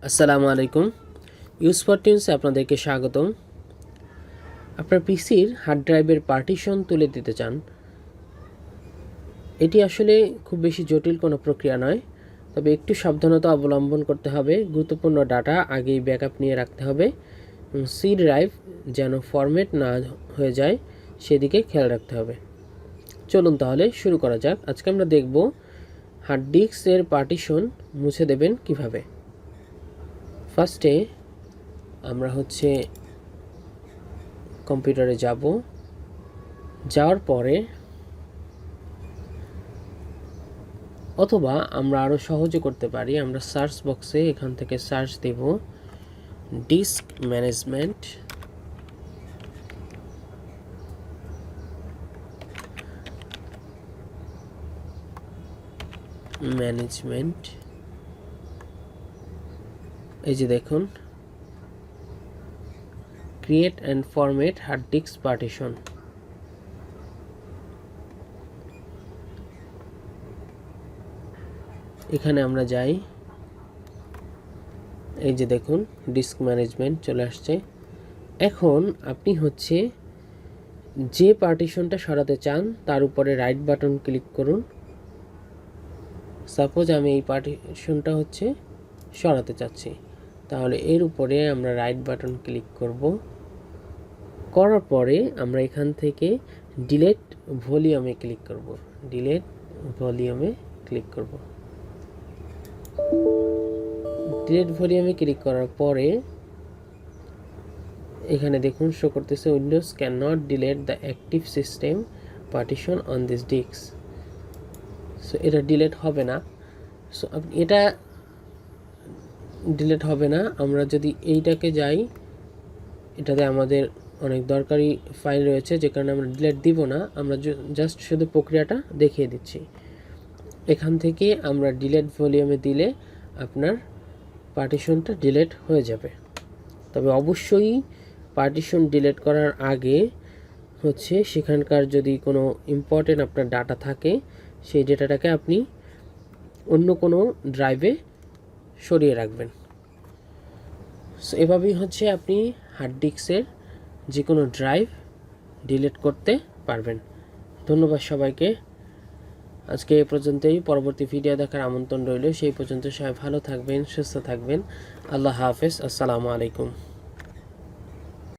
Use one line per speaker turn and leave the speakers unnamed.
আসসালামু আলাইকুম। ইউজ পার্টিশনে আপনাদেরকে স্বাগতম। আপনার পিসির হার্ড ড্রাইভের পার্টিশন তুলে দিতে চান। এটি আসলে খুব বেশি জটিল কোনো প্রক্রিয়া নয়, তবে একটু সাবধানতা অবলম্বন করতে হবে। গুরুত্বপূর্ণ ডাটা আগেই ব্যাকআপ নিয়ে রাখতে হবে। সি ড্রাইভ যেন ফরম্যাট না হয়ে যায় সেদিকে খেয়াল রাখতে হবে। চলুন তাহলে শুরু করা যাক। আজকে আমরা দেখব হার্ড ডিস্কের পার্টিশন মুছে দেবেন কিভাবে। ফার্স্টে আমরা কম্পিউটারে যাব। যাওয়ার পরে অথবা আমরা আরও সহজে করতে পারি, আমরা সার্চ বক্সে এখান থেকে সার্চ দেব ডিস্ক ম্যানেজমেন্ট। এই যে দেখুন, create and format hard disk partition. এখানে আমরা যাই, এই যে দেখুন ডিস্ক ম্যানেজমেন্ট চলে আসছে। এখন আপনি যে পার্টিশনটা সরাতে চান তার উপরে রাইট বাটন ক্লিক করুন। সাপোজ আমি এই পার্টিশনটা সরাতে চাচ্ছি, তাহলে এর উপরে আমরা রাইট বাটন ক্লিক করব। করার পরে আমরা এখান থেকে ডিলেট ভলিউমে ক্লিক করব। ডিলেট ভলিউমে ক্লিক করব। ডিলেট ভলিউমে ক্লিক করার পরে এখানে দেখুন শো করতেছে Windows can not delete the active system partition on this disk. So এটা ডিলেট হবে না। সো এটা ডিলেট হবে না। আমরা যদি এইটাকে যাই, এটাতে আমাদের অনেক দরকারি ফাইল রয়েছে, যে কারণে আমরা ডিলেট দিব না। আমরা জাস্ট শুধু প্রক্রিয়াটা দেখিয়ে দিচ্ছি। এখান থেকে আমরা ডিলেট ভলিউমে দিলে আপনার পার্টিশনটা ডিলেট হয়ে যাবে। তবে অবশ্যই পার্টিশন ডিলেট করার আগে সেখানকার যদি কোনো ইম্পর্টেন্ট আপনার ডাটা থাকে, সেই ডেটাটাকে আপনি অন্য কোনো ড্রাইভে সরিয়ে রাখবেন। সো এভাবেই আপনি হার্ড ডিস্কের যে কোনো ড্রাইভ ডিলিট করতে পারবেন। ধন্যবাদ সবাইকে। আজকে এই পর্যন্তই। পরবর্তী ভিডিও দেখার আমন্ত্রণ রইল। সেই পর্যন্ত সবাই ভালো থাকবেন, সুস্থ থাকবেন। আল্লাহ হাফেজ। আসসালামু আলাইকুম।